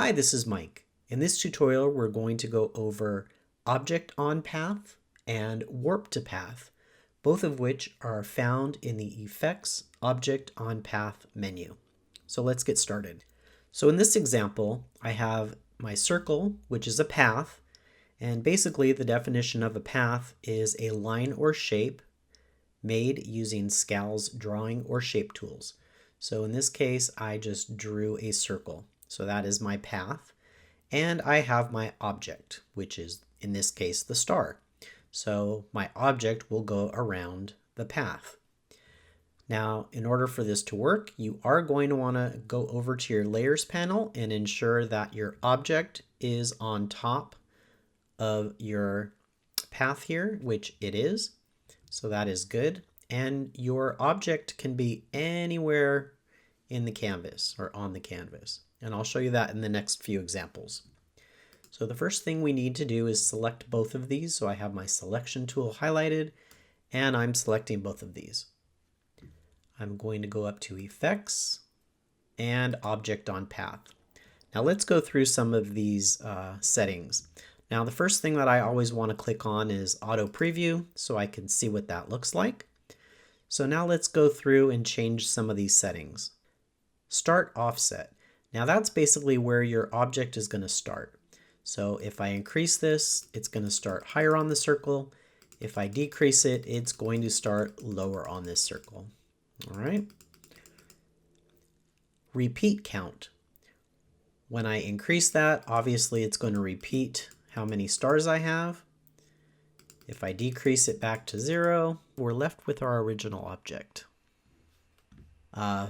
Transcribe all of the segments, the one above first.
Hi, this is Mike. In this tutorial, we're going to go over Object on Path and Warp to Path, both of which are found in the Effects Object on Path menu. So let's get started. So in this example, I have my circle, which is a path, and basically the definition of a path is a line or shape made using Scal's drawing or shape tools. So in this case, I just drew a circle. So that is my path. And I have my object, which is, in this case, the star. So my object will go around the path. Now, in order for this to work, you are going to want to go over to your Layers panel and ensure that your object is on top of your path here, which it is. So that is good. And your object can be anywhere in the canvas or on the canvas. And I'll show you that in the next few examples. So the first thing we need to do is select both of these. So I have my selection tool highlighted and I'm selecting both of these. I'm going to go up to Effects and Object on Path. Now let's go through some of these settings. Now the first thing that I always want to click on is Auto Preview so I can see what that looks like. So now let's go through and change some of these settings. Start Offset. Now that's basically where your object is going to start. So if I increase this, it's going to start higher on the circle. If I decrease it, it's going to start lower on this circle. All right. Repeat count. When I increase that, obviously it's going to repeat how many stars I have. If I decrease it back to 0, we're left with our original object.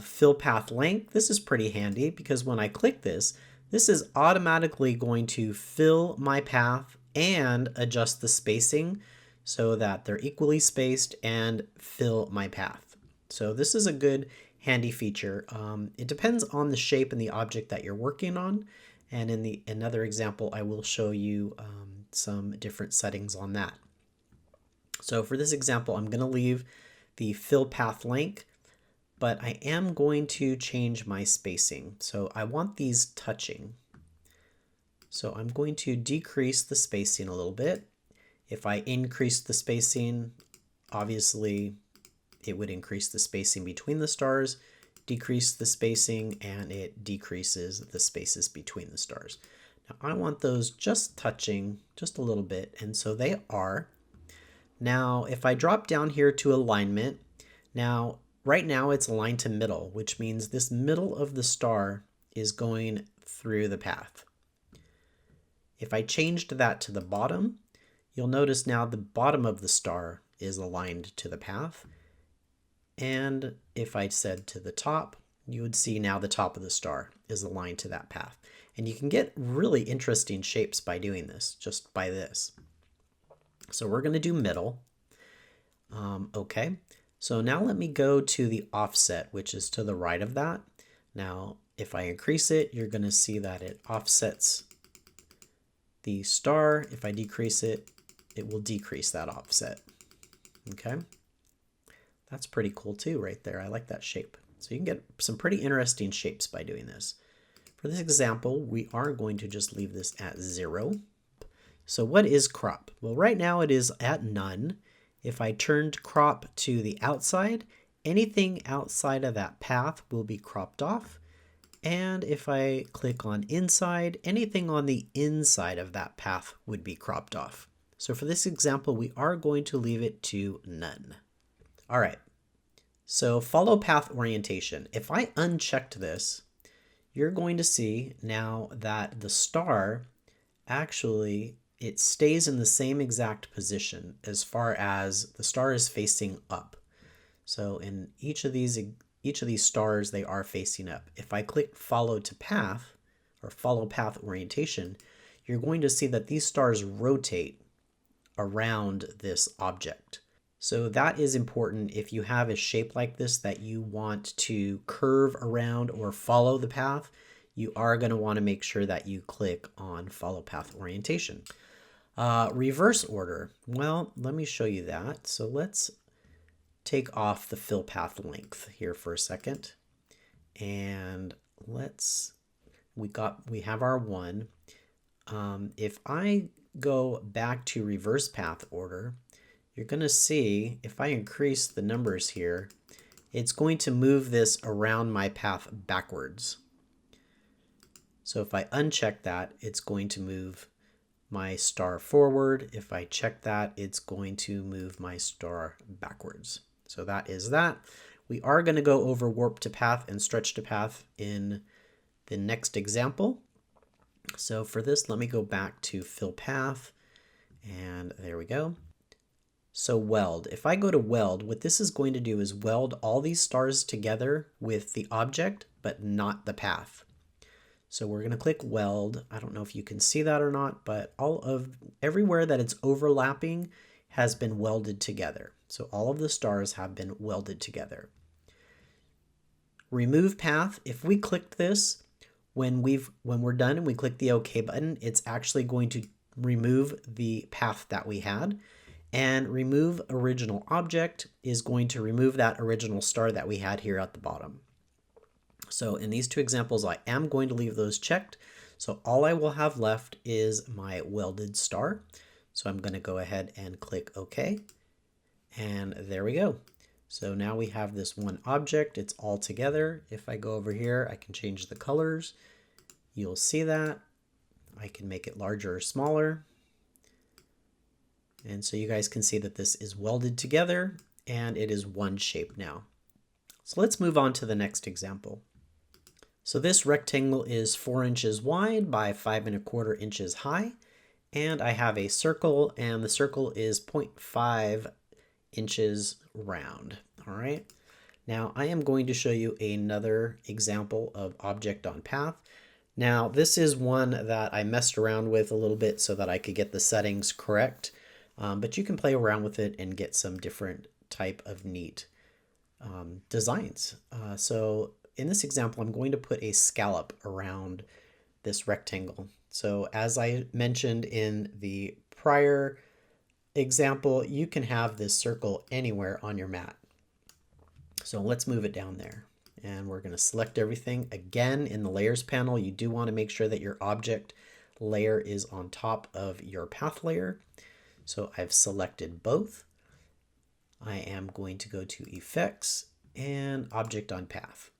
Fill path length. This is pretty handy because when I click this, this is automatically going to fill my path and adjust the spacing so that they're equally spaced and fill my path. So this is a good handy feature. It depends on the shape and the object that you're working on. And in another example, I will show you some different settings on that. So for this example, I'm going to leave the fill path length, but I am going to change my spacing. So I want these touching. So I'm going to decrease the spacing a little bit. If I increase the spacing, obviously it would increase the spacing between the stars, decrease the spacing, and it decreases the spaces between the stars. Now I want those just touching just a little bit, and so they are. Now if I drop down here to alignment, now right now it's aligned to middle, which means this middle of the star is going through the path. If I changed that to the bottom, you'll notice now the bottom of the star is aligned to the path. And if I said to the top, you would see now the top of the star is aligned to that path. And you can get really interesting shapes by doing this, just by this. So we're going to do middle. Okay. So now let me go to the offset, which is to the right of that. Now, if I increase it, you're going to see that it offsets the star. If I decrease it, it will decrease that offset. Okay. That's pretty cool too right there. I like that shape. So you can get some pretty interesting shapes by doing this. For this example, we are going to just leave this at 0. So what is crop? Well, right now it is at none. If I turned crop to the outside, anything outside of that path will be cropped off. And if I click on inside, anything on the inside of that path would be cropped off. So for this example, we are going to leave it to none. All right, so follow path orientation. If I unchecked this, you're going to see now that the star actually, it stays in the same exact position as far as the star is facing up. So in each of these stars, they are facing up. If I click follow to path or follow path orientation, you're going to see that these stars rotate around this object. So that is important if you have a shape like this that you want to curve around or follow the path. You are going to want to make sure that you click on follow path orientation. Reverse order. Well, let me show you that. So let's take off the fill path length here for a second. And let's we have our 1. If I go back to reverse path order, you're going to see if I increase the numbers here, it's going to move this around my path backwards. So if I uncheck that, it's going to move my star forward. If I check that, it's going to move my star backwards. So that is that. We are going to go over warp to path and stretch to path in the next example. So for this, let me go back to fill path, and there we go. So weld. If I go to weld, what this is going to do is weld all these stars together with the object, but not the path. So we're going to click weld. I don't know if you can see that or not, but everywhere that it's overlapping has been welded together. So all of the stars have been welded together. Remove path. If we clicked this, when we're done and we click the OK button, it's actually going to remove the path that we had. And remove original object is going to remove that original star that we had here at the bottom. So in these two examples, I am going to leave those checked. So all I will have left is my welded star. So I'm going to go ahead and click OK. And there we go. So now we have this one object. It's all together. If I go over here, I can change the colors. You'll see that. I can make it larger or smaller. And so you guys can see that this is welded together and it is one shape now. So let's move on to the next example. So this rectangle is 4 inches wide by 5 1/4 inches high. And I have a circle, and the circle is 0.5 inches round. All right. Now I am going to show you another example of object on path. Now this is one that I messed around with a little bit so that I could get the settings correct. But you can play around with it and get some different type of neat designs. So in this example, I'm going to put a scallop around this rectangle. So as I mentioned in the prior example, you can have this circle anywhere on your mat. So let's move it down there. And we're going to select everything. Again, in the layers panel, you do want to make sure that your object layer is on top of your path layer. So I've selected both. I am going to go to Effects and Object on Path.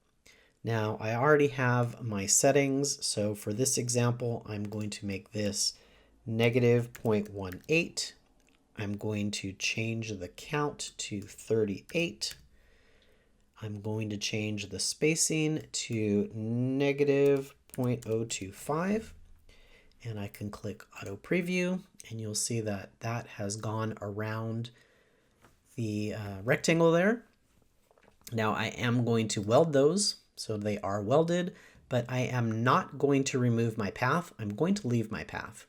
Now I already have my settings. So for this example, I'm going to make this -0.18. I'm going to change the count to 38. I'm going to change the spacing to -0.025. And I can click Auto Preview, and you'll see that that has gone around the rectangle there. Now I am going to weld those, so they are welded, but I am not going to remove my path. I'm going to leave my path,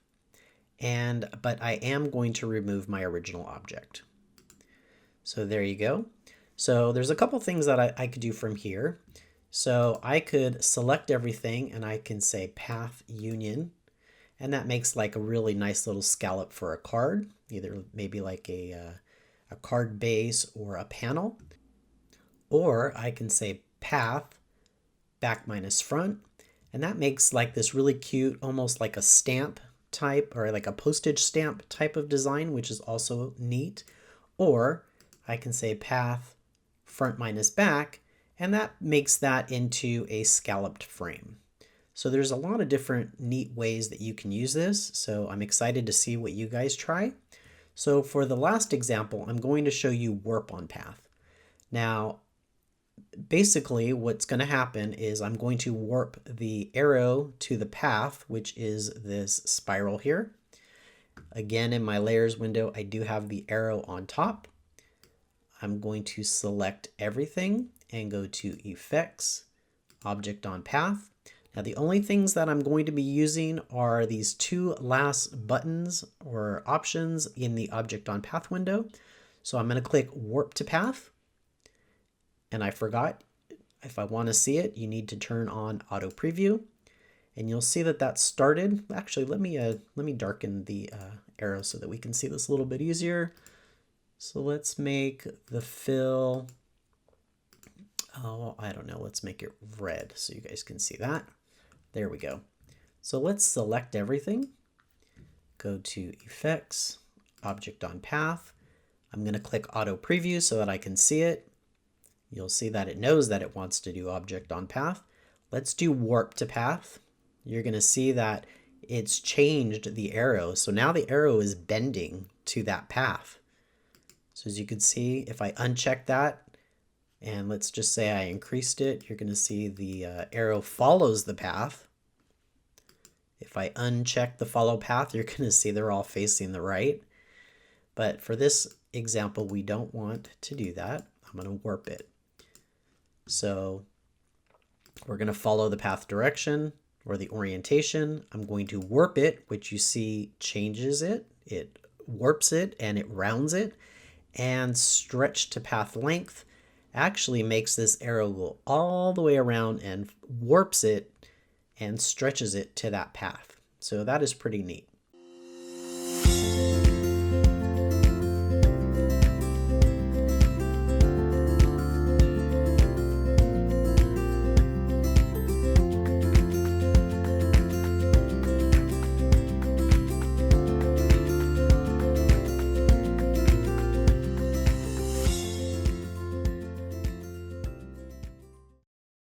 but I am going to remove my original object. So there you go. So there's a couple things that I could do from here. So I could select everything, and I can say Path Union. And that makes like a really nice little scallop for a card, either maybe like a card base or a panel. Or I can say path, back minus front. And that makes like this really cute, almost like a stamp type or like a postage stamp type of design, which is also neat. Or I can say path, front minus back, and that makes that into a scalloped frame. So there's a lot of different neat ways that you can use this. So I'm excited to see what you guys try. So for the last example, I'm going to show you warp on path. Now, basically what's going to happen is I'm going to warp the arrow to the path, which is this spiral here. Again, in my layers window, I do have the arrow on top. I'm going to select everything and go to Effects, Object on Path. Now the only things that I'm going to be using are these two last buttons or options in the Object on Path window. So I'm going to click Warp to Path. And I forgot, if I want to see it, you need to turn on Auto Preview. And you'll see that that started. Actually, let me darken the arrow so that we can see this a little bit easier. So let's make the fill, oh, I don't know, let's make it red so you guys can see that. There we go. So let's select everything. Go to Effects, Object on Path. I'm going to click Auto Preview so that I can see it. You'll see that it knows that it wants to do Object on Path. Let's do Warp to Path. You're going to see that it's changed the arrow. So now the arrow is bending to that path. So as you can see, if I uncheck that, and let's just say I increased it, you're going to see the arrow follows the path. If I uncheck the follow path, you're going to see they're all facing the right. But for this example, we don't want to do that. I'm going to warp it. So we're going to follow the path direction or the orientation. I'm going to warp it, which you see changes it. It warps it and it rounds it. And stretch to path length actually makes this arrow go all the way around and warps it and stretches it to that path. So that is pretty neat.